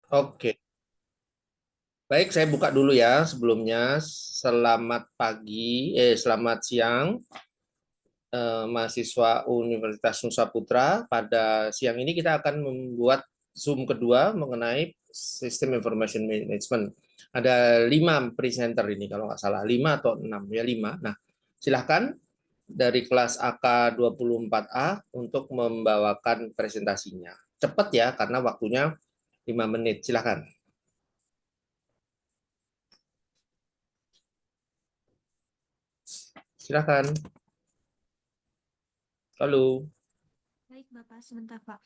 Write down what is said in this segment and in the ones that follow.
Oke, baik saya buka dulu ya sebelumnya. Selamat pagi, selamat siang mahasiswa Universitas Nusa Putra. Pada siang ini kita akan membuat Zoom kedua mengenai Sistem Information Management. Ada 5 presenter ini kalau nggak salah, 5 atau 6 ya 5. Nah, silahkan dari kelas AK24A untuk membawakan presentasinya. Cepat ya karena waktunya 5 menit. Silahkan. Silahkan. Halo. Baik, Bapak, sebentar, Pak.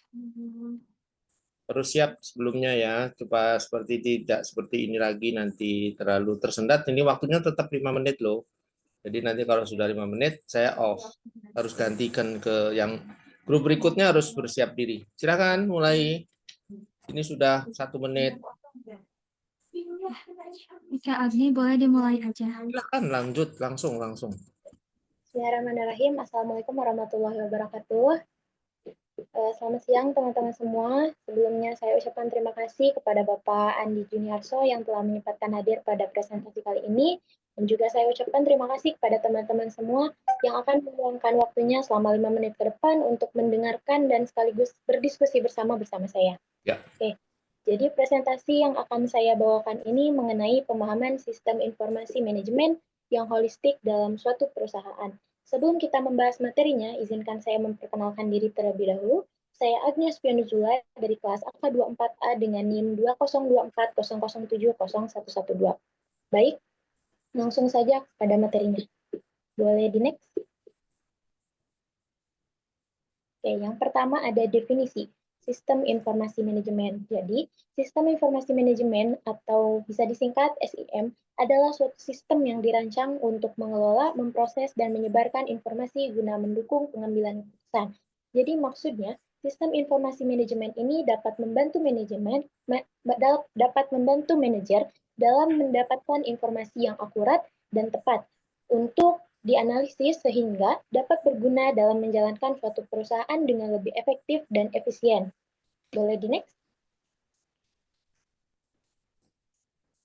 Harus siap sebelumnya ya, coba seperti tidak seperti ini lagi nanti terlalu tersendat. Ini waktunya tetap 5 menit loh. Jadi nanti kalau sudah 5 menit saya off. Harus gantikan ke yang grup berikutnya harus bersiap diri. Silakan mulai. Ini sudah 1 menit. Kak Agni, boleh dimulai aja. Silakan lanjut langsung langsung. Bismillahirrahmanirrahim. Assalamualaikum warahmatullahi wabarakatuh. Selamat siang teman-teman semua. Sebelumnya saya ucapkan terima kasih kepada Bapak Andi Juniarso yang telah menyempatkan hadir pada presentasi kali ini. Dan juga saya ucapkan terima kasih kepada teman-teman semua yang akan meluangkan waktunya selama 5 menit ke depan untuk mendengarkan dan sekaligus berdiskusi bersama saya. Ya. Oke. Jadi presentasi yang akan saya bawakan ini mengenai pemahaman sistem informasi manajemen yang holistik dalam suatu perusahaan. Sebelum kita membahas materinya, izinkan saya memperkenalkan diri terlebih dahulu. Saya Agnes Pianuzula dari kelas AK24A dengan NIM 202400700112. Baik, langsung saja pada materinya. Boleh di next? Oke, yang pertama ada definisi sistem informasi manajemen. Jadi, sistem informasi manajemen atau bisa disingkat SIM adalah suatu sistem yang dirancang untuk mengelola, memproses, dan menyebarkan informasi guna mendukung pengambilan keputusan. Jadi maksudnya, sistem informasi manajemen ini dapat membantu manajer dalam mendapatkan informasi yang akurat dan tepat untuk dianalisis sehingga dapat berguna dalam menjalankan suatu perusahaan dengan lebih efektif dan efisien. Boleh di next?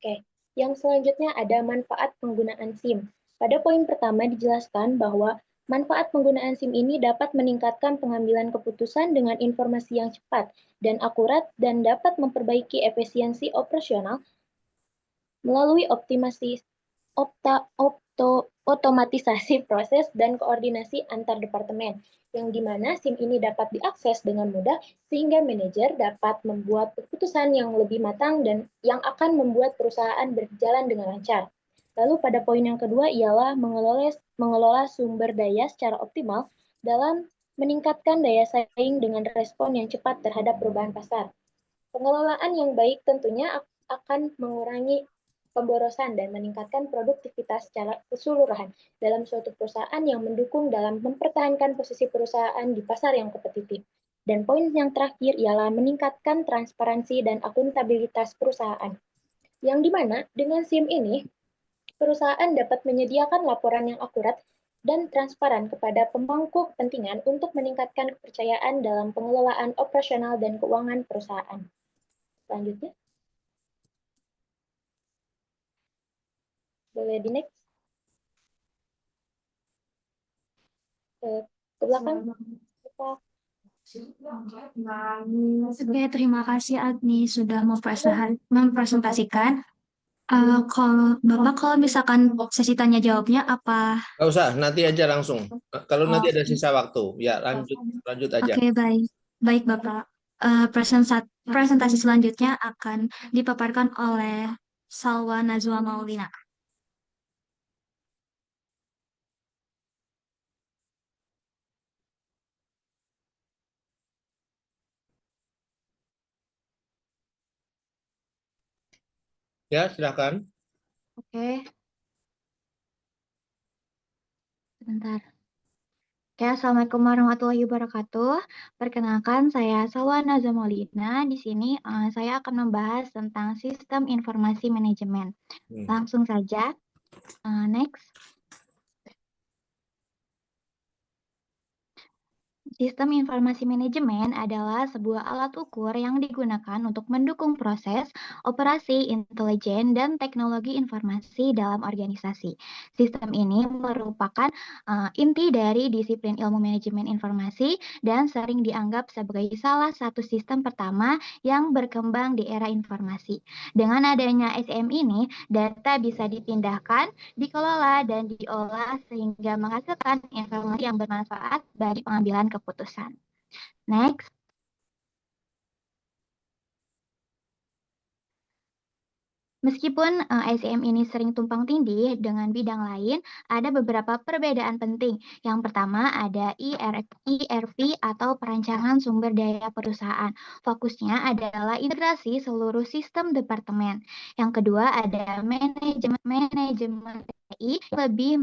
Oke, yang selanjutnya ada manfaat penggunaan SIM. Pada poin pertama dijelaskan bahwa manfaat penggunaan SIM ini dapat meningkatkan pengambilan keputusan dengan informasi yang cepat dan akurat dan dapat memperbaiki efisiensi operasional melalui otomatisasi proses dan koordinasi antar departemen, yang dimana SIM ini dapat diakses dengan mudah sehingga manajer dapat membuat keputusan yang lebih matang dan yang akan membuat perusahaan berjalan dengan lancar. Lalu pada poin yang kedua ialah mengelola sumber daya secara optimal dalam meningkatkan daya saing dengan respon yang cepat terhadap perubahan pasar. Pengelolaan yang baik tentunya akan mengurangi pemborosan dan meningkatkan produktivitas secara keseluruhan dalam suatu perusahaan yang mendukung dalam mempertahankan posisi perusahaan di pasar yang kompetitif. Dan poin yang terakhir ialah meningkatkan transparansi dan akuntabilitas perusahaan. Yang dimana dengan SIM ini, perusahaan dapat menyediakan laporan yang akurat dan transparan kepada pemangku kepentingan untuk meningkatkan kepercayaan dalam pengelolaan operasional dan keuangan perusahaan. Selanjutnya. Boleh di next. Ke belakang. Oke, terima kasih Agni sudah mempresentasikan. Kalau misalkan sesi tanya jawabnya apa? Nggak usah, nanti aja langsung. Kalau nanti Oh, ada sisa waktu, ya lanjut lanjut aja. oke, baik. Baik, Bapak. Presentasi selanjutnya akan dipaparkan oleh Salwa Najwa Maulina. Ya, silakan. Oke, sebentar. Oke, Assalamualaikum warahmatullahi wabarakatuh. Perkenalkan, saya Salwa Najwa Maulina. Di sini saya akan membahas tentang sistem informasi manajemen. Langsung saja. Next. Sistem informasi manajemen adalah sebuah alat ukur yang digunakan untuk mendukung proses, operasi, intelijen, dan teknologi informasi dalam organisasi. Sistem ini merupakan inti dari disiplin ilmu manajemen informasi dan sering dianggap sebagai salah satu sistem pertama yang berkembang di era informasi. Dengan adanya SIM ini, data bisa dipindahkan, dikelola, dan diolah sehingga menghasilkan informasi yang bermanfaat bagi pengambilan keputusan. Next. Meskipun SIM ini sering tumpang tindih dengan bidang lain, ada beberapa perbedaan penting. Yang pertama ada ERP atau perancangan sumber daya perusahaan. Fokusnya adalah integrasi seluruh sistem departemen. Yang kedua ada manajemen TI lebih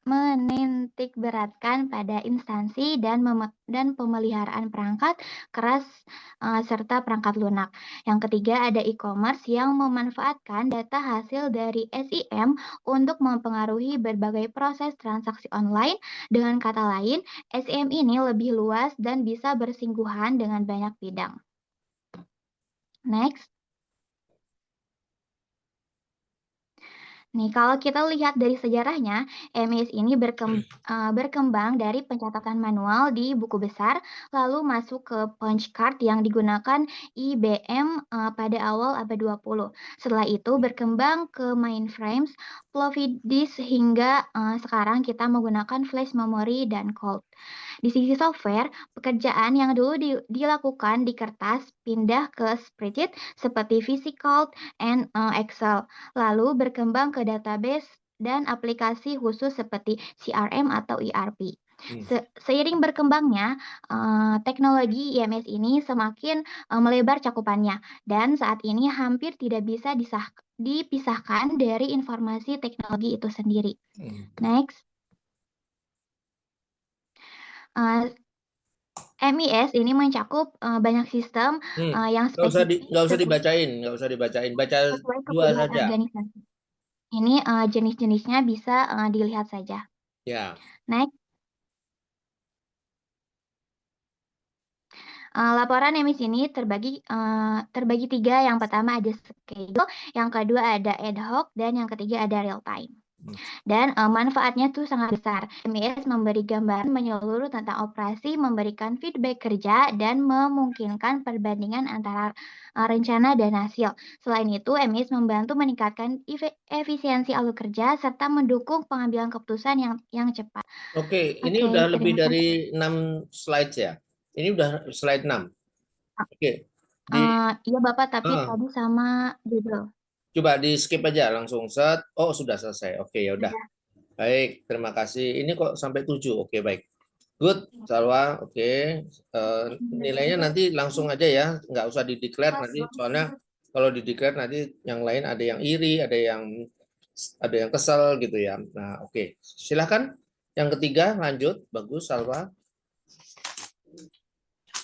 menintik beratkan pada instansi dan pemeliharaan perangkat keras serta perangkat lunak. Yang ketiga ada e-commerce yang memanfaatkan data hasil dari SIM untuk mempengaruhi berbagai proses transaksi online. Dengan kata lain, SIM ini lebih luas dan bisa bersinggungan dengan banyak bidang. Next. Nih, kalau kita lihat dari sejarahnya, MES ini berkembang dari pencatatan manual di buku besar, lalu masuk ke punch card yang digunakan IBM pada awal abad 20. Setelah itu berkembang ke mainframes, floppy disk hingga sekarang kita menggunakan flash memory dan cold. Di sisi software, pekerjaan yang dulu dilakukan di kertas pindah ke spreadsheet seperti VisiCalc and Excel, lalu berkembang ke database dan aplikasi khusus seperti CRM atau ERP. Seiring berkembangnya teknologi IMS ini semakin melebar cakupannya dan saat ini hampir tidak bisa dipisahkan dari informasi teknologi itu sendiri. Next. MES ini mencakup banyak sistem yang spesifik. Nggak usah dibacain, baca dua saja. Organisasi. Ini jenis-jenisnya bisa dilihat saja. Ya. Next. Laporan MES ini terbagi tiga. Yang pertama ada schedule, yang kedua ada ad hoc, dan yang ketiga ada real time. Dan manfaatnya tuh sangat besar. MES memberi gambaran menyeluruh tentang operasi, memberikan feedback kerja, dan memungkinkan perbandingan antara rencana dan hasil. Selain itu, MES membantu meningkatkan efisiensi alur kerja serta mendukung pengambilan keputusan yang cepat. Oke, ini udah lebih dari 6 slide ya. Ini udah slide 6. Oke. Iya Bapak, tapi tadi sama Google. Coba di skip aja langsung set. Oh, sudah selesai. Oke, ya udah. Baik, terima kasih. Ini kok sampai 7. Oke, baik. Good, Salwa. Oke. Nilainya nanti langsung aja ya, nggak usah di-declare nanti. Soalnya kalau di-declare nanti yang lain ada yang iri, ada yang kesel gitu ya. Nah, oke. Silahkan. Yang ketiga, lanjut. Bagus, Salwa.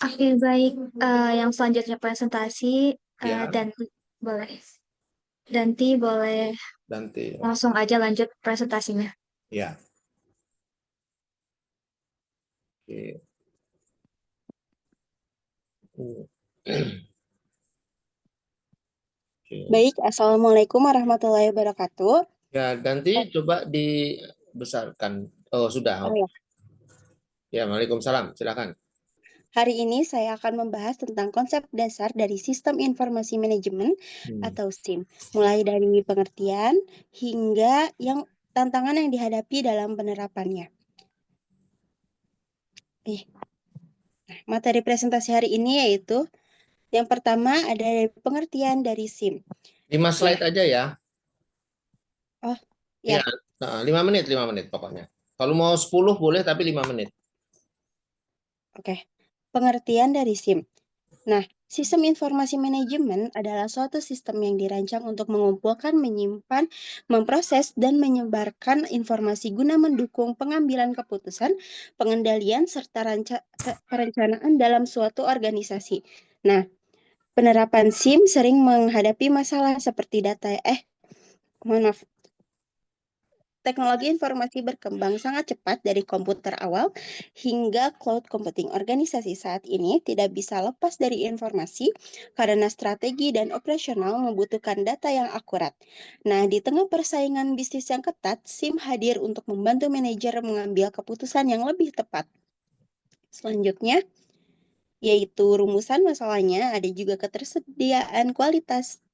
Oke, baik. Yang selanjutnya presentasi Ya. dan boleh. Danti boleh langsung aja lanjut presentasinya. Ya. Oke. Baik, Assalamualaikum warahmatullahi wabarakatuh. Ya, Danti coba dibesarkan. Oh, sudah. Oh, ya. Ya, Waalaikumsalam. Silakan. Hari ini saya akan membahas tentang konsep dasar dari Sistem Informasi Manajemen atau SIM, mulai dari pengertian hingga tantangan yang dihadapi dalam penerapannya. Materi presentasi hari ini yaitu yang pertama ada pengertian dari SIM. 5 slide aja ya. Oh, ya. 5 menit pokoknya. Kalau mau 10 boleh, tapi 5 menit. Oke. Pengertian dari SIM. Nah, sistem informasi manajemen adalah suatu sistem yang dirancang untuk mengumpulkan, menyimpan, memproses, dan menyebarkan informasi guna mendukung pengambilan keputusan, pengendalian, serta perencanaan dalam suatu organisasi. Nah, penerapan SIM sering menghadapi masalah seperti teknologi informasi berkembang sangat cepat dari komputer awal hingga cloud computing. Organisasi saat ini tidak bisa lepas dari informasi karena strategi dan operasional membutuhkan data yang akurat. Nah, di tengah persaingan bisnis yang ketat, SIM hadir untuk membantu manajer mengambil keputusan yang lebih tepat. Selanjutnya, yaitu rumusan masalahnya, ada juga ketersediaan kualitas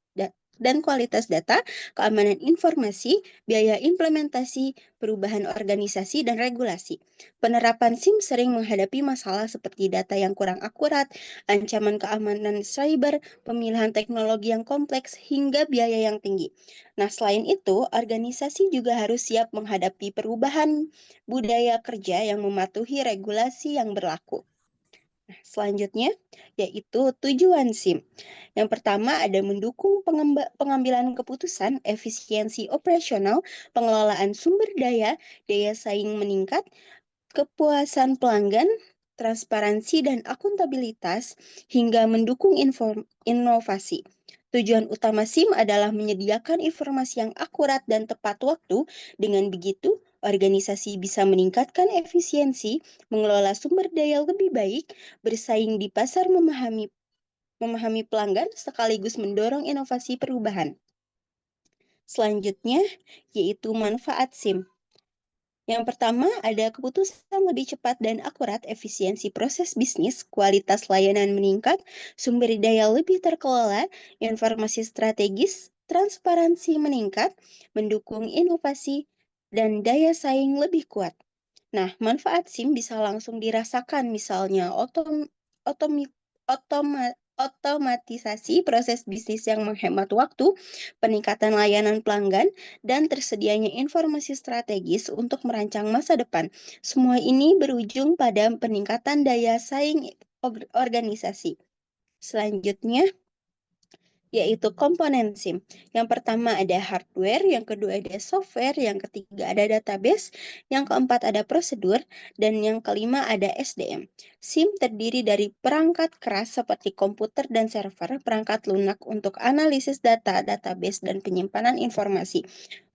dan kualitas data, keamanan informasi, biaya implementasi, perubahan organisasi, dan regulasi. Penerapan SIM sering menghadapi masalah seperti data yang kurang akurat, ancaman keamanan cyber, pemilihan teknologi yang kompleks, hingga biaya yang tinggi. Nah, selain itu, organisasi juga harus siap menghadapi perubahan budaya kerja yang mematuhi regulasi yang berlaku. Nah, selanjutnya, yaitu tujuan SIM. Yang pertama ada mendukung pengambilan keputusan, efisiensi operasional, pengelolaan sumber daya, daya saing meningkat, kepuasan pelanggan, transparansi dan akuntabilitas, hingga mendukung inovasi. Tujuan utama SIM adalah menyediakan informasi yang akurat dan tepat waktu. Dengan begitu, organisasi bisa meningkatkan efisiensi, mengelola sumber daya lebih baik, bersaing di pasar, memahami pelanggan, sekaligus mendorong inovasi perubahan. Selanjutnya, yaitu manfaat SIM. Yang pertama, ada keputusan lebih cepat dan akurat, efisiensi proses bisnis, kualitas layanan meningkat, sumber daya lebih terkelola, informasi strategis, transparansi meningkat, mendukung inovasi, dan daya saing lebih kuat. Nah, manfaat SIM bisa langsung dirasakan, misalnya otomatisasi proses bisnis yang menghemat waktu, peningkatan layanan pelanggan, dan tersedianya informasi strategis untuk merancang masa depan. Semua ini berujung pada peningkatan daya saing organisasi. Selanjutnya, yaitu komponen SIM. Yang pertama ada hardware, yang kedua ada software, yang ketiga ada database, yang keempat ada prosedur, dan yang kelima ada SDM. SIM terdiri dari perangkat keras seperti komputer dan server, perangkat lunak untuk analisis data, database, dan penyimpanan informasi,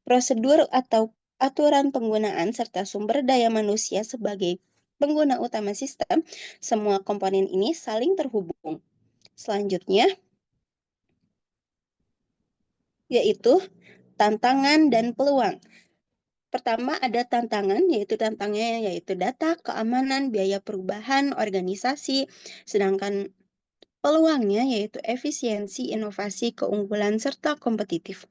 prosedur atau aturan penggunaan, serta sumber daya manusia sebagai pengguna utama sistem. Semua komponen ini saling terhubung. Selanjutnya, yaitu tantangan dan peluang. Pertama ada tantangan, yaitu data, keamanan, biaya perubahan, organisasi. Sedangkan peluangnya yaitu efisiensi, inovasi, keunggulan, serta kompetitif.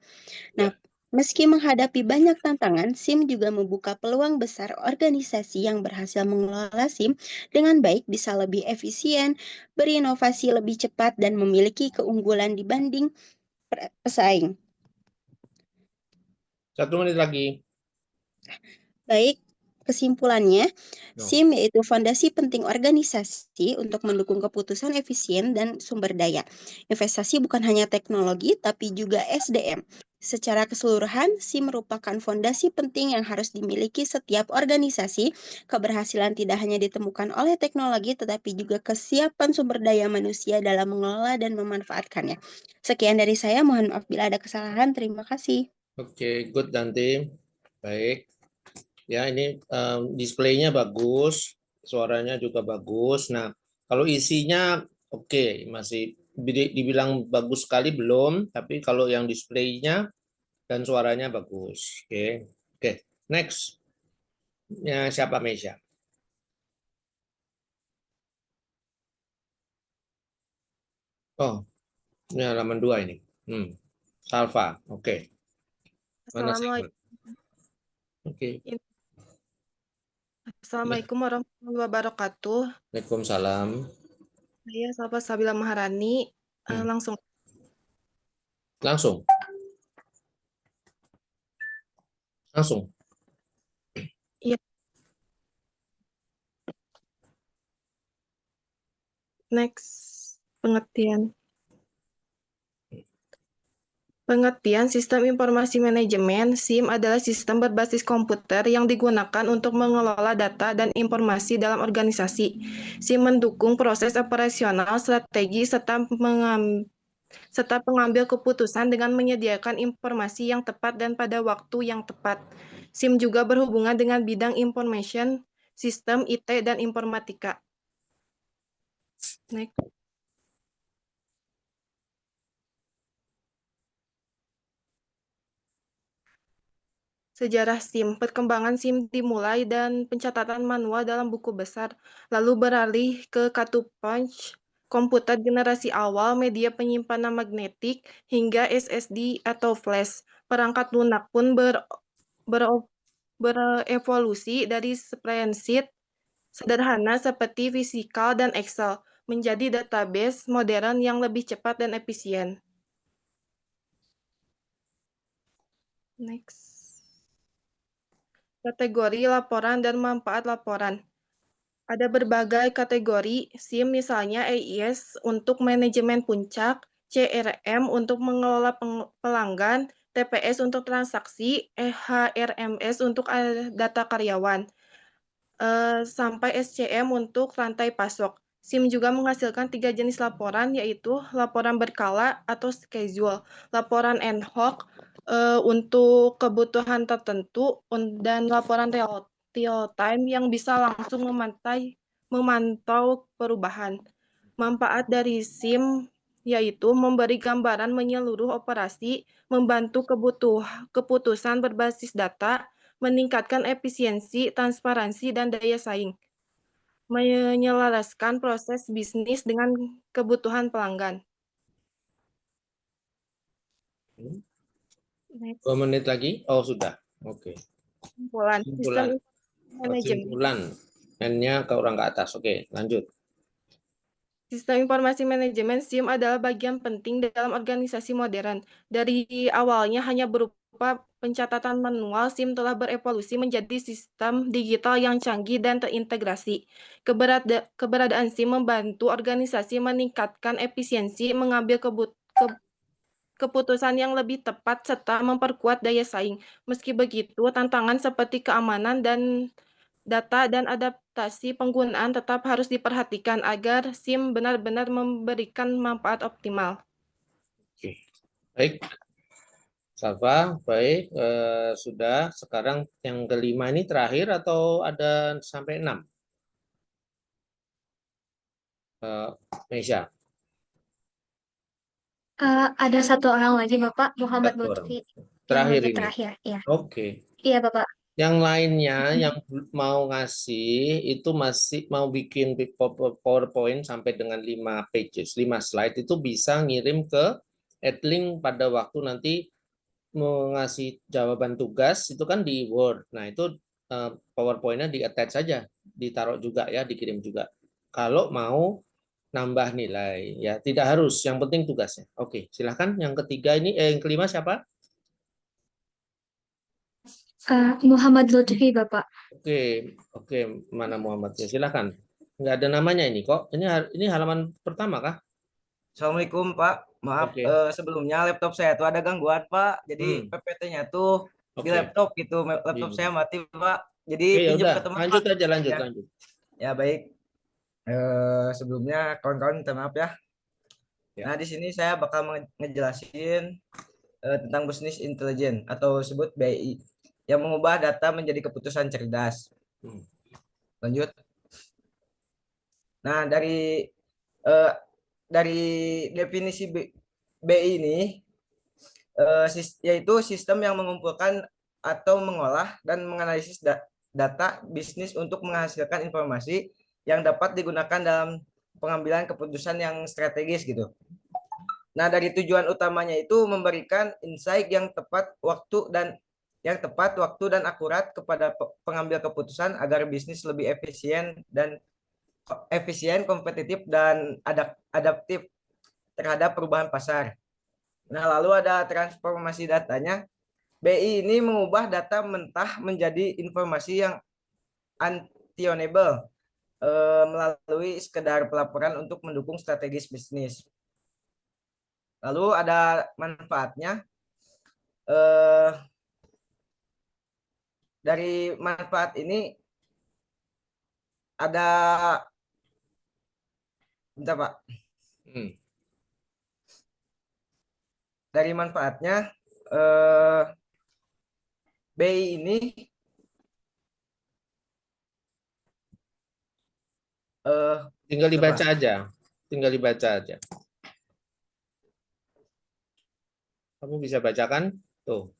Nah, meski menghadapi banyak tantangan, SIM juga membuka peluang besar. Organisasi yang berhasil mengelola SIM dengan baik bisa lebih efisien, berinovasi lebih cepat, dan memiliki keunggulan dibanding pesaing. 1 menit lagi. Baik, kesimpulannya, SIM yaitu fondasi penting organisasi untuk mendukung keputusan efisien dan sumber daya. Investasi bukan hanya teknologi, tapi juga SDM. Secara keseluruhan, SIM merupakan fondasi penting yang harus dimiliki setiap organisasi. Keberhasilan tidak hanya ditemukan oleh teknologi, tetapi juga kesiapan sumber daya manusia dalam mengelola dan memanfaatkannya. Sekian dari saya, mohon maaf bila ada kesalahan. Terima kasih. Oke, good Danti. Baik. Ya, ini displaynya bagus, suaranya juga bagus. Nah, kalau isinya oke, masih dibilang bagus sekali belum, tapi kalau yang displaynya dan suaranya bagus. Oke. Oke, next. Ya, siapa Mesya? Oh, ini halaman 2 ini. Salva, oke. Mana segmen? Oke. Assalamualaikum warahmatullahi wabarakatuh. Waalaikumsalam. Saya Salva Sabila Maharani. Langsung. Iya. Next, pengertian. Pengertian sistem informasi manajemen SIM adalah sistem berbasis komputer yang digunakan untuk mengelola data dan informasi dalam organisasi. SIM mendukung proses operasional, strategi, serta serta pengambil keputusan dengan menyediakan informasi yang tepat dan pada waktu yang tepat. SIM juga berhubungan dengan bidang information, sistem, IT, dan informatika. Next. Sejarah SIM. Perkembangan SIM dimulai dan pencatatan manual dalam buku besar, lalu beralih ke kartu punch, komputer generasi awal, media penyimpanan magnetik, hingga SSD atau flash. Perangkat lunak pun berevolusi dari spreadsheet sederhana seperti VisiCalc dan Excel menjadi database modern yang lebih cepat dan efisien. Next. Kategori laporan dan manfaat laporan. Ada berbagai kategori SIM, misalnya AIS untuk manajemen puncak, CRM untuk mengelola pelanggan, TPS untuk transaksi, HRMS untuk data karyawan, sampai SCM untuk rantai pasok. SIM juga menghasilkan 3 jenis laporan, yaitu laporan berkala atau schedule, laporan ad hoc untuk kebutuhan tertentu, dan laporan real time yang bisa langsung memantau perubahan. Manfaat dari SIM yaitu memberi gambaran menyeluruh operasi, membantu keputusan berbasis data, meningkatkan efisiensi, transparansi, dan daya saing, menyelaraskan proses bisnis dengan kebutuhan pelanggan. Next. 2 menit lagi? Oh, sudah. Oke. Kesimpulan. Sistem manajemen. Kesimpulan. N-nya ke orang ke atas. Oke, lanjut. Sistem informasi manajemen SIM adalah bagian penting dalam organisasi modern. Dari awalnya hanya berupa pencatatan manual, SIM telah berevolusi menjadi sistem digital yang canggih dan terintegrasi. Keberadaan SIM membantu organisasi meningkatkan efisiensi, mengambil keputusan yang lebih tepat, serta memperkuat daya saing. Meski begitu, tantangan seperti keamanan dan data dan adaptasi penggunaan tetap harus diperhatikan agar SIM benar-benar memberikan manfaat optimal. Oke. Baik. Salva, baik. Sudah. Sekarang yang kelima ini terakhir atau ada sampai 6? Meisha. Ada satu orang lagi, Bapak, Muhammad Satu orang. Lutfi. Terakhir Yang ini. terakhir, ya. Oke. Iya, Bapak. Yang lainnya yang mau ngasih itu masih mau bikin PowerPoint sampai dengan 5 pages, 5 slide itu bisa ngirim ke Adlink pada waktu nanti mengasih jawaban tugas itu kan di Word. Nah, itu PowerPoint-nya di-attach saja, ditaruh juga ya, dikirim juga. Kalau mau nambah nilai ya tidak harus, yang penting tugasnya. Oke, silahkan yang ketiga ini yang kelima siapa? Muhammad Lutfi, Bapak. Oke, mana Muhammadnya? Silakan. Nggak ada namanya ini kok. Ini halaman pertama kah? Assalamualaikum Pak. Maaf, Oke. sebelumnya laptop saya tuh ada gangguan Pak. Jadi PPT-nya tuh di laptop gitu. Laptop saya mati Pak. Jadi Oke, ya pinjam udah. ke teman Lanjut Pak. aja, lanjut. Ya baik. Sebelumnya kawan-kawan minta maaf ya. Nah di sini saya bakal ngejelasin tentang bisnis intelijen atau sebut BI yang mengubah data menjadi keputusan cerdas. Lanjut. Nah dari definisi BI ini yaitu sistem yang mengumpulkan atau mengolah dan menganalisis data bisnis untuk menghasilkan informasi yang dapat digunakan dalam pengambilan keputusan yang strategis gitu. Nah, dari tujuan utamanya itu memberikan insight yang tepat waktu dan akurat kepada pengambil keputusan agar bisnis lebih efisien, kompetitif dan adaptif terhadap perubahan pasar. Nah, lalu ada transformasi datanya. BI ini mengubah data mentah menjadi informasi yang actionable melalui sekedar pelaporan untuk mendukung strategis bisnis. Lalu ada manfaatnya. Dari manfaat ini ada, bentar Pak. dari manfaatnya, BI ini Tinggal dibaca coba. aja. Tinggal dibaca aja. Kamu bisa bacakan? Tuh.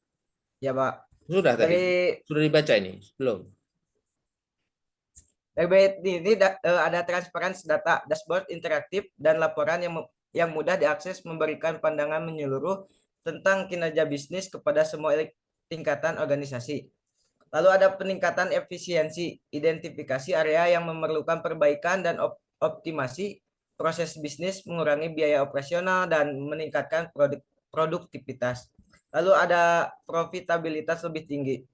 Ya, Pak. Sudah tadi. Dari Sudah dibaca ini? Belum? BI ini ada transparansi data, dashboard interaktif, dan laporan yang mudah diakses, memberikan pandangan menyeluruh tentang kinerja bisnis kepada semua tingkatan organisasi. Lalu ada peningkatan efisiensi, identifikasi area yang memerlukan perbaikan dan optimasi proses bisnis, mengurangi biaya operasional, dan meningkatkan produktivitas. Lalu ada profitabilitas lebih tinggi,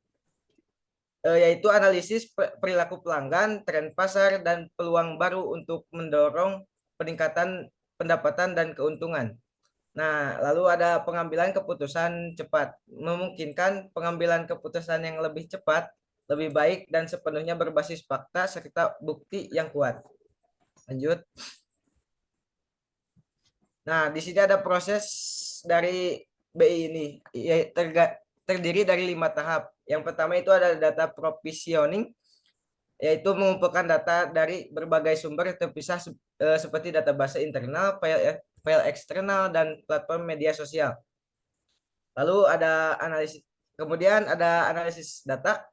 yaitu analisis perilaku pelanggan, tren pasar, dan peluang baru untuk mendorong peningkatan pendapatan dan keuntungan. Nah, lalu ada pengambilan keputusan cepat, memungkinkan pengambilan keputusan yang lebih cepat, lebih baik, dan sepenuhnya berbasis fakta serta bukti yang kuat. Lanjut. Nah, di sini ada proses dari BI ini, terdiri dari 5 tahap. Yang pertama itu ada data provisioning, yaitu mengumpulkan data dari berbagai sumber terpisah seperti database internal, file eksternal, dan platform media sosial. Lalu ada kemudian ada analisis data,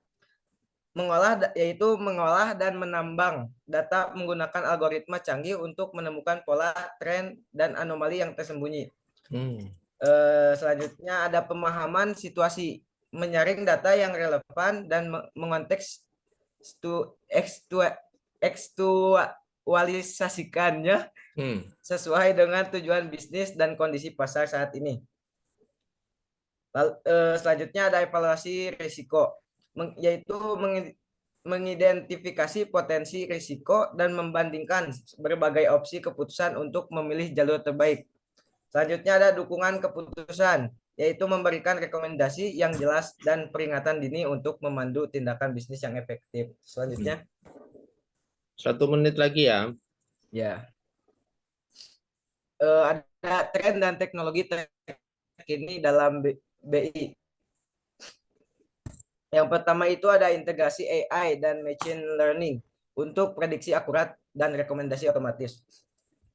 yaitu mengolah dan menambang data menggunakan algoritma canggih untuk menemukan pola, tren, dan anomali yang tersembunyi. Selanjutnya ada pemahaman situasi, menyaring data yang relevan dan mengonteks ekstualisasikannya sesuai dengan tujuan bisnis dan kondisi pasar saat ini. Lalu, selanjutnya ada evaluasi risiko, yaitu mengidentifikasi potensi risiko dan membandingkan berbagai opsi keputusan untuk memilih jalur terbaik. Selanjutnya ada dukungan keputusan, yaitu memberikan rekomendasi yang jelas dan peringatan dini untuk memandu tindakan bisnis yang efektif. Selanjutnya. 1 menit lagi ya. Ya. Ada tren dan teknologi terkini dalam BI. Yang pertama itu ada integrasi AI dan machine learning untuk prediksi akurat dan rekomendasi otomatis.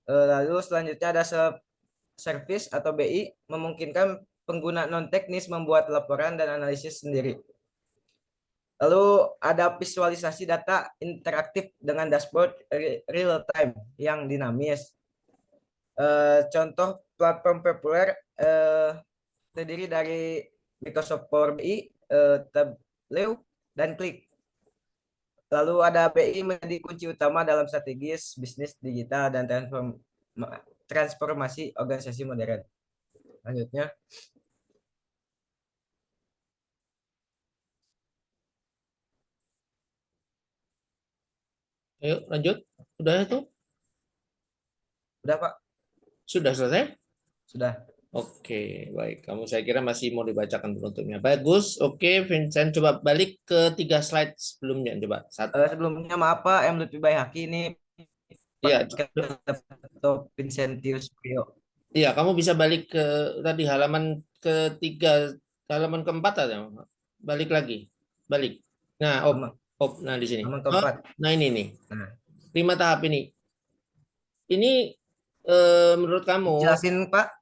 Lalu selanjutnya ada service atau BI, memungkinkan pengguna non-teknis membuat laporan dan analisis sendiri. Lalu ada visualisasi data interaktif dengan dashboard real time yang dinamis. Contoh platform populer terdiri dari Microsoft Power BI, Tableau, dan Qlik. Lalu ada BI menjadi kunci utama dalam strategis bisnis digital dan transformasi organisasi modern. Lanjutnya. Ayo lanjut. Udah itu? Udah, Pak. Sudah selesai? Sudah. Oke, baik. Kamu saya kira masih mau dibacakan penutupnya. Bagus. Oke, Vincent coba balik ke 3 slide sebelumnya coba. Sebelumnya maaf Pak, M. Lutfi Bayhaki ini. Iya. Vincentius Prio. Iya, kamu bisa balik ke tadi halaman ketiga, halaman keempat aja. Balik lagi. Balik. Nah, nah di sini. Nah ini nih. 5 tahap ini. Ini menurut kamu? Jelasin Pak.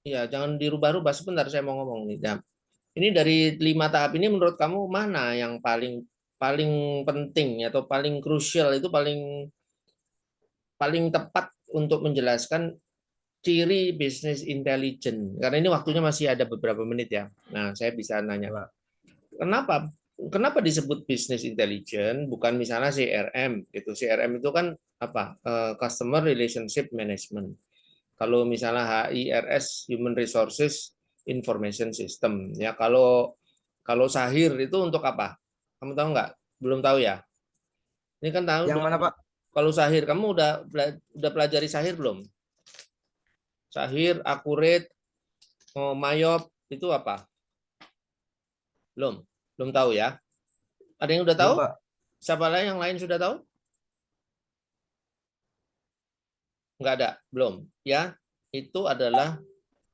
Ya, jangan dirubah-rubah, sebentar saya mau ngomong nih. Nah, ini dari 5 tahap ini menurut kamu mana yang paling penting atau paling krusial, itu paling tepat untuk menjelaskan ciri bisnis intelligent? Karena ini waktunya masih ada beberapa menit ya. Nah, saya bisa nanya, kenapa disebut bisnis intelligent bukan misalnya CRM gitu. CRM itu kan apa? Customer Relationship Management. Kalau misalnya HIRS, Human Resources Information System, ya kalau Sahir itu untuk apa? Kamu tahu nggak? Belum tahu ya? Ini kan tahu. Yang mana Pak? Kalau Sahir, kamu udah pelajari Sahir belum? Sahir, Accurate, Mayop itu apa? Belum tahu ya? Ada yang udah tahu? Siapa lagi yang lain sudah tahu? Nggak ada, belum. Ya, itu adalah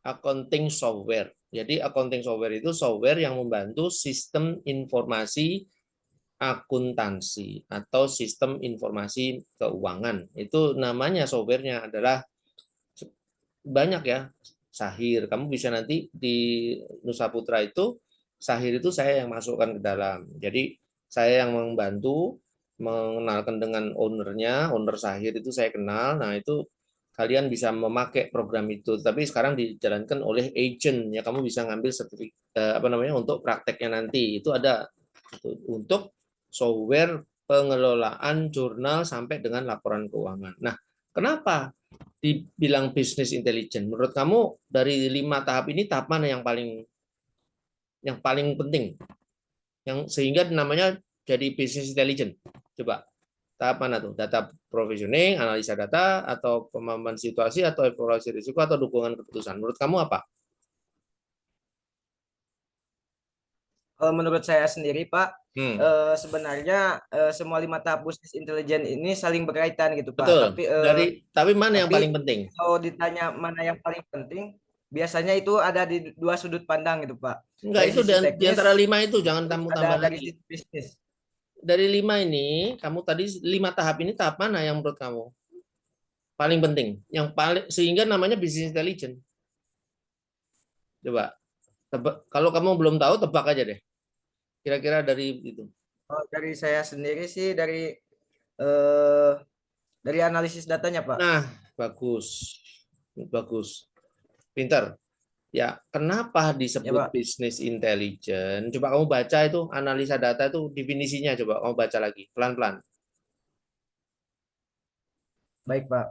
accounting software. Jadi accounting software itu software yang membantu sistem informasi akuntansi atau sistem informasi keuangan. Itu namanya softwarenya adalah banyak ya. Sahir. Kamu bisa nanti di Nusa Putra itu Sahir itu saya yang masukkan ke dalam. Jadi saya yang membantu mengenalkan dengan ownernya, owner Sahir itu saya kenal. Nah, itu kalian bisa memakai program itu. Tapi sekarang dijalankan oleh agent ya. Kamu bisa ngambil sertifikat untuk prakteknya nanti. Itu ada untuk software pengelolaan jurnal sampai dengan laporan keuangan. Nah, kenapa dibilang bisnis intelijen? Menurut kamu dari 5 tahap ini tahap mana yang paling penting? Yang sehingga namanya jadi bisnis intelijen. Coba tahap mana tuh? Data provisioning, analisa data, atau pemahaman situasi, atau evaluasi risiko, atau dukungan keputusan. Menurut kamu apa? Kalau menurut saya sendiri, Pak, sebenarnya semua 5 tahap bisnis intelijen ini saling berkaitan gitu, Pak. Betul. Tapi mana yang paling penting? Kalau ditanya mana yang paling penting, biasanya itu ada di 2 sudut pandang gitu, Pak. Enggak, itu di antara 5 itu jangan kamu tambah dari lagi. bisnis. Dari 5 ini, kamu tadi 5 tahap ini tahap mana yang menurut kamu paling penting? Yang paling sehingga namanya bisnis intelijen. Coba. Kalau kamu belum tahu, tebak aja deh. Kira-kira dari itu. Dari saya sendiri sih dari analisis datanya, Pak. Nah, bagus. Bagus. Pinter. Ya, kenapa disebut bisnis intelijen? Coba kamu baca itu analisa data itu definisinya, coba kamu baca lagi pelan-pelan. Baik, Pak.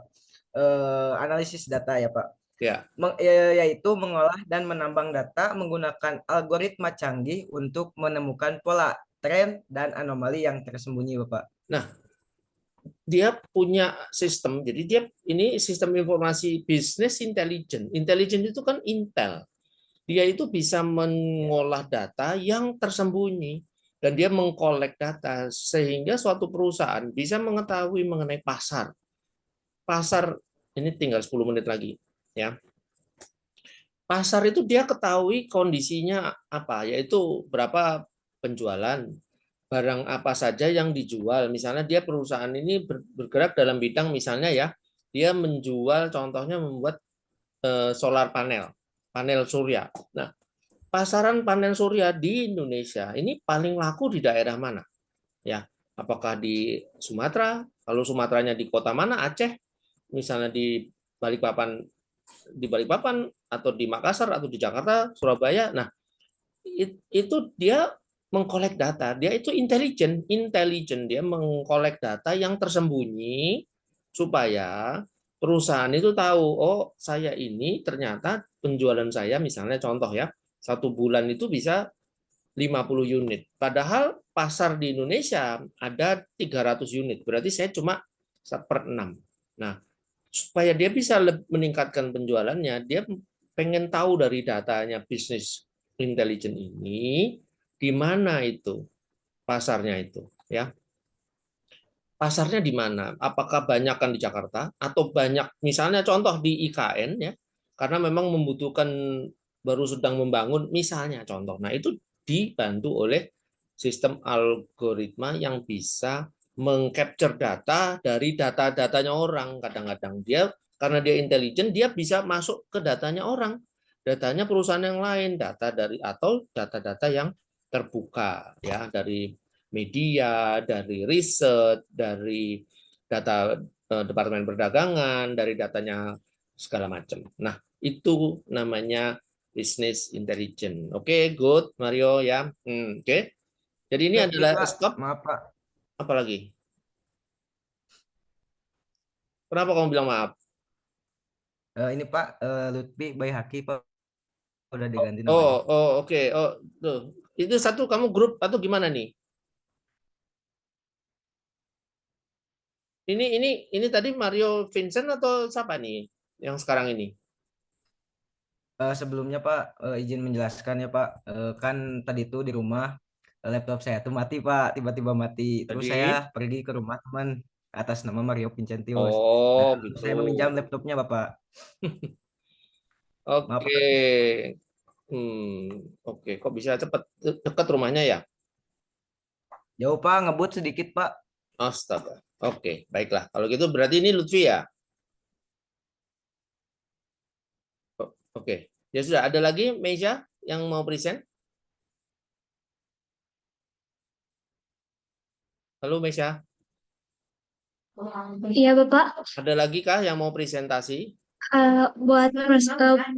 Analisis data ya, Pak. Ya. Yaitu mengolah dan menambang data menggunakan algoritma canggih untuk menemukan pola, tren, dan anomali yang tersembunyi, Bapak. Nah, dia punya sistem, jadi dia ini sistem informasi bisnis intelijen. Intelijen itu kan intel. Dia itu bisa mengolah data yang tersembunyi dan dia mengkolek data sehingga suatu perusahaan bisa mengetahui mengenai pasar. Pasar ini tinggal 10 menit lagi, ya. Pasar itu dia ketahui kondisinya apa, yaitu berapa penjualan, barang apa saja yang dijual. Misalnya dia perusahaan ini bergerak dalam bidang misalnya ya, dia menjual contohnya membuat solar panel surya. Nah, pasaran panel surya di Indonesia ini paling laku di daerah mana? Ya, apakah di Sumatera? Kalau Sumateranya di kota mana? Aceh, misalnya di Balikpapan atau di Makassar atau di Jakarta, Surabaya. Nah, itu dia mengkolek data. Dia itu intelijen, dia mengkolek data yang tersembunyi supaya perusahaan itu tahu, oh saya ini ternyata penjualan saya misalnya contoh ya, 1 bulan itu bisa 50 unit. Padahal pasar di Indonesia ada 300 unit. Berarti saya cuma 1/6. Nah, supaya dia bisa meningkatkan penjualannya, dia pengen tahu dari datanya bisnis intelijen ini di mana itu pasarnya itu, ya. Pasarnya di mana? Apakah banyak kan di Jakarta atau banyak misalnya contoh di IKN ya, karena memang membutuhkan baru sedang membangun misalnya contoh. Nah, itu dibantu oleh sistem algoritma yang bisa mengcapture data dari data-datanya orang. Kadang-kadang dia karena dia intelijen, dia bisa masuk ke datanya orang, datanya perusahaan yang lain, data dari atau data-data yang terbuka ya dari media, dari riset, dari data Departemen Perdagangan, dari datanya segala macam. Nah, itu namanya business intelligence. Oke, good, Mario ya. Oke. Jadi ini adalah stop. Maaf, Pak. Apa lagi? Kenapa kamu bilang maaf? Ini Pak, Lutfi Baihaqi, Pak. Udah diganti namanya. Oke. Tuh. Itu satu kamu grup atau gimana nih? Ini tadi Mario Vincent atau siapa nih yang sekarang ini? Sebelumnya Pak, izin menjelaskan ya Pak, kan tadi itu di rumah laptop saya tuh mati Pak, tiba-tiba mati. Terus saya pergi ke rumah teman atas nama Mario Vincentius. Oh, nah, gitu. Saya meminjam laptopnya Bapak. Maaf. Oke. Oke, kok bisa cepat dekat rumahnya ya? Jauh Pak, ngebut sedikit Pak. Astaga. Oke, baiklah. Kalau gitu berarti ini Lutfi ya? Oke. Ya sudah, ada lagi Meisha yang mau present? Halo Meisha, Iya, Bapak. ada lagi kah yang mau presentasi?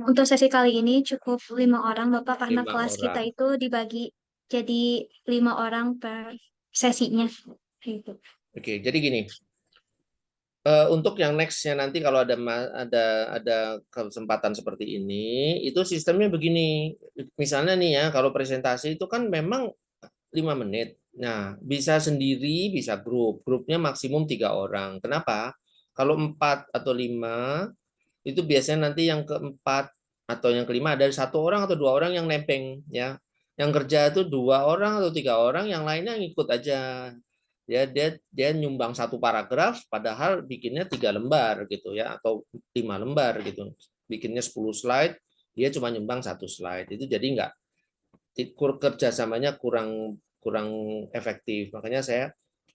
Untuk sesi kali ini cukup 5 orang, Bapak, karena 5 kelas kita orang. itu dibagi jadi 5 orang per sesinya. Gitu. Oke, jadi gini. Untuk yang nextnya nanti kalau ada kesempatan seperti ini, itu sistemnya begini. Misalnya nih ya, kalau presentasi itu kan memang 5 menit. Nah, bisa sendiri, bisa grup. Grupnya maksimum 3 orang. Kenapa? Kalau 4 atau 5, itu biasanya nanti yang keempat atau yang kelima ada 1 orang atau 2 orang yang nempeng. Ya. Yang kerja itu 2 orang atau 3 orang, yang lainnya ngikut aja. Ya, dia nyumbang 1 paragraf, padahal bikinnya 3 lembar gitu ya, atau 5 lembar gitu. Bikinnya 10 slide, dia cuma nyumbang 1 slide. Itu jadi nggak kerjasamanya kurang kurang efektif. Makanya saya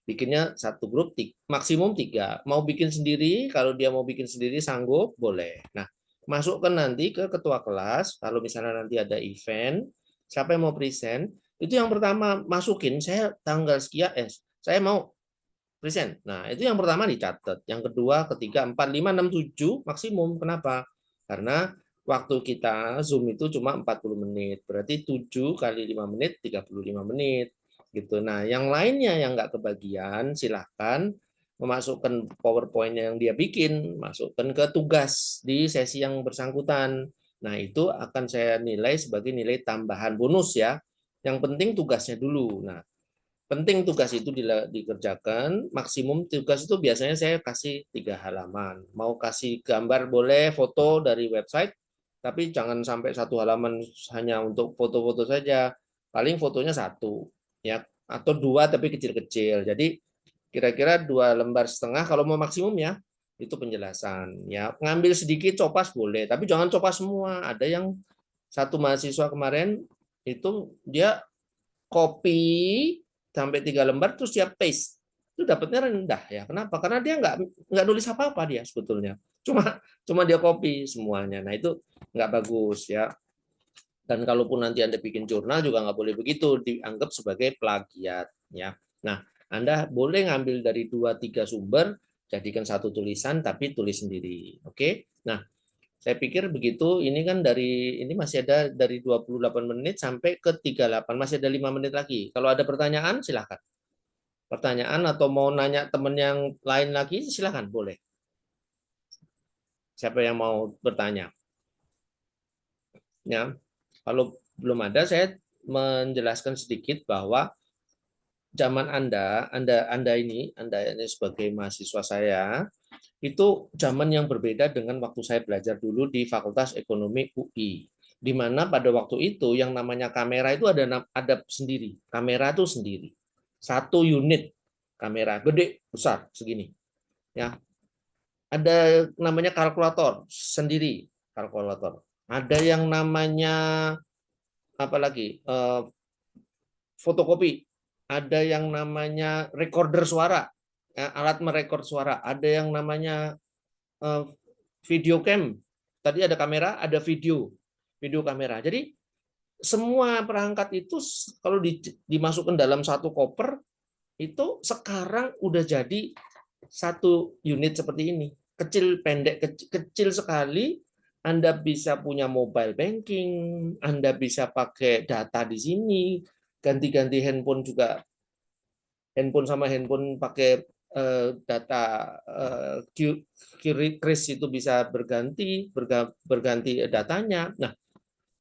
bikinnya 1 grup maksimum 3. Mau bikin sendiri, kalau dia mau bikin sendiri sanggup, boleh. Nah, masukkan nanti ke ketua kelas, kalau misalnya nanti ada event, siapa yang mau present, itu yang pertama masukin, saya tanggal sekian, saya mau present. Nah, itu yang pertama dicatat. Yang kedua, ketiga, 4, 5, 6, 7 maksimum. Kenapa? Karena waktu kita Zoom itu cuma 40 menit. Berarti 7 kali 5 menit, 35 menit. Gitu. Nah, yang lainnya yang nggak kebagian, silahkan memasukkan PowerPoint yang dia bikin, masukkan ke tugas di sesi yang bersangkutan. Nah, itu akan saya nilai sebagai nilai tambahan bonus ya. Yang penting tugasnya dulu. Nah, penting tugas itu dikerjakan, maksimum tugas itu biasanya saya kasih 3 halaman. Mau kasih gambar boleh, foto dari website, tapi jangan sampai 1 halaman hanya untuk foto-foto saja. Paling fotonya 1, ya, atau 2 tapi kecil-kecil. Jadi kira-kira 2,5 lembar kalau mau maksimum ya, itu penjelasan. Ya, ngambil sedikit copas boleh, tapi jangan copas semua. Ada yang satu mahasiswa kemarin itu dia copy sampai 3 lembar terus dia paste, itu dapatnya rendah ya. Kenapa? Karena dia nggak nulis apa-apa dia sebetulnya, cuma dia copy semuanya. Nah, itu nggak bagus ya. Dan kalaupun nanti Anda bikin jurnal juga nggak boleh begitu, dianggap sebagai plagiat ya. Nah, Anda boleh ngambil dari 2-3 sumber, jadikan 1 tulisan tapi tulis sendiri. Oke. Nah, saya pikir begitu. Ini kan ini masih ada dari 28 menit sampai ke 38, masih ada 5 menit lagi. Kalau ada pertanyaan silahkan. Pertanyaan atau mau nanya teman yang lain lagi silahkan, boleh. Siapa yang mau bertanya? Ya, kalau belum ada, saya menjelaskan sedikit bahwa zaman Anda ini sebagai mahasiswa saya, itu zaman yang berbeda dengan waktu saya belajar dulu di Fakultas Ekonomi UI, di mana pada waktu itu yang namanya kamera itu ada sendiri. Kamera itu sendiri. 1 unit kamera gede besar segini. Ya. Ada namanya kalkulator sendiri, kalkulator. Ada yang namanya apa lagi? Fotokopi. Ada yang namanya recorder suara, ya, alat merekord suara. Ada yang namanya video cam. Tadi ada kamera, ada video kamera. Jadi semua perangkat itu kalau dimasukkan dalam 1 koper, itu sekarang udah jadi 1 unit seperti ini. Kecil, pendek, kecil sekali. Anda bisa punya mobile banking, Anda bisa pakai data di sini, ganti-ganti handphone juga. Handphone sama handphone pakai data kris itu bisa berganti datanya. Nah,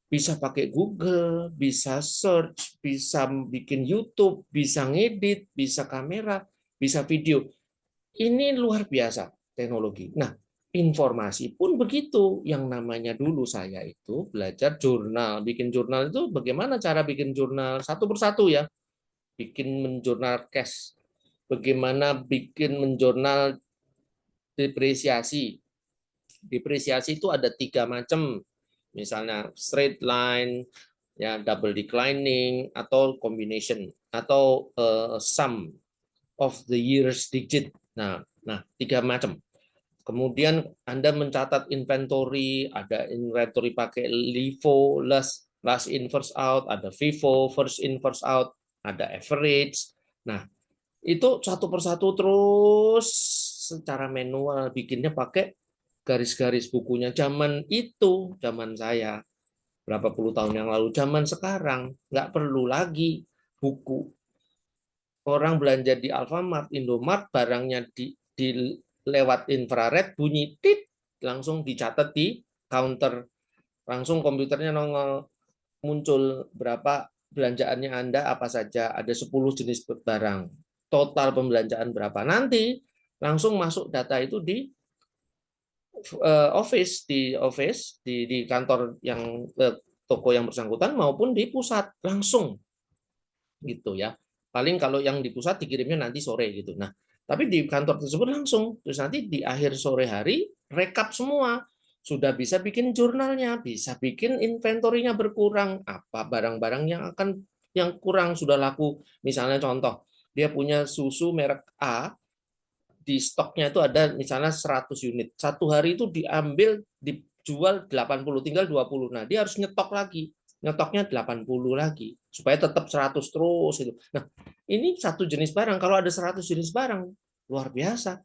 bisa pakai Google, bisa search, bisa bikin YouTube, bisa ngedit, bisa kamera, bisa video. Ini luar biasa teknologi. Nah, informasi pun begitu. Yang namanya dulu saya itu belajar jurnal. Bikin jurnal itu bagaimana cara bikin jurnal? 1 persatu ya. Bikin menjurnal cash. Bagaimana bikin menjurnal depresiasi. Depresiasi itu ada 3 macam. misalnya straight line, ya double declining, atau combination, atau sum of the years digit. Nah, 3 macam. Kemudian Anda mencatat inventory, ada inventory pakai LIFO, last in first out, ada FIFO, first in first out, ada average. Nah, itu satu persatu terus secara manual bikinnya pakai garis-garis bukunya. Zaman itu, zaman saya berapa puluh tahun yang lalu, zaman sekarang nggak perlu lagi buku. Orang belanja di Alfamart, Indomart, barangnya di lewat infrared, bunyi tit, langsung dicatat di counter, langsung komputernya nongol, muncul berapa belanjaannya Anda, apa saja, ada 10 jenis barang, total pembelanjaan berapa, nanti langsung masuk data itu di office di kantor yang toko yang bersangkutan maupun di pusat, langsung gitu ya. Paling kalau yang di pusat dikirimnya nanti sore gitu. Nah, tapi di kantor tersebut langsung, terus nanti di akhir sore hari rekap semua. Sudah bisa bikin jurnalnya, bisa bikin inventorinya berkurang, apa barang-barang yang kurang sudah laku. Misalnya contoh, dia punya susu merek A, di stoknya itu ada misalnya 100 unit. Satu hari itu diambil, dijual 80, tinggal 20. Nah, dia harus nyetok lagi. Nyetoknya 80 lagi supaya tetap 100 terus itu. Nah, ini satu jenis barang, kalau ada 100 jenis barang luar biasa.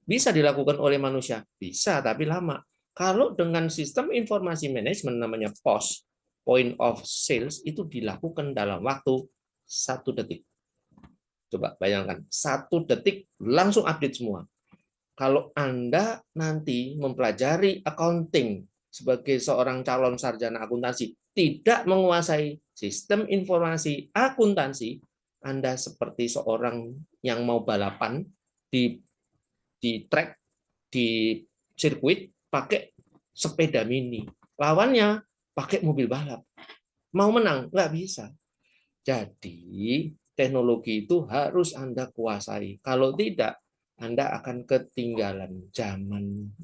Bisa dilakukan oleh manusia, bisa tapi lama. Kalau dengan sistem informasi manajemen namanya POS, point of sales, itu dilakukan dalam waktu 1 detik. Coba bayangkan, 1 detik langsung update semua. Kalau Anda nanti mempelajari accounting sebagai seorang calon sarjana akuntansi, tidak menguasai sistem informasi akuntansi, Anda seperti seorang yang mau balapan di track, di sirkuit, pakai sepeda mini. Lawannya pakai mobil balap. Mau menang? Nggak bisa. Jadi, teknologi itu harus Anda kuasai. Kalau tidak, Anda akan ketinggalan zaman.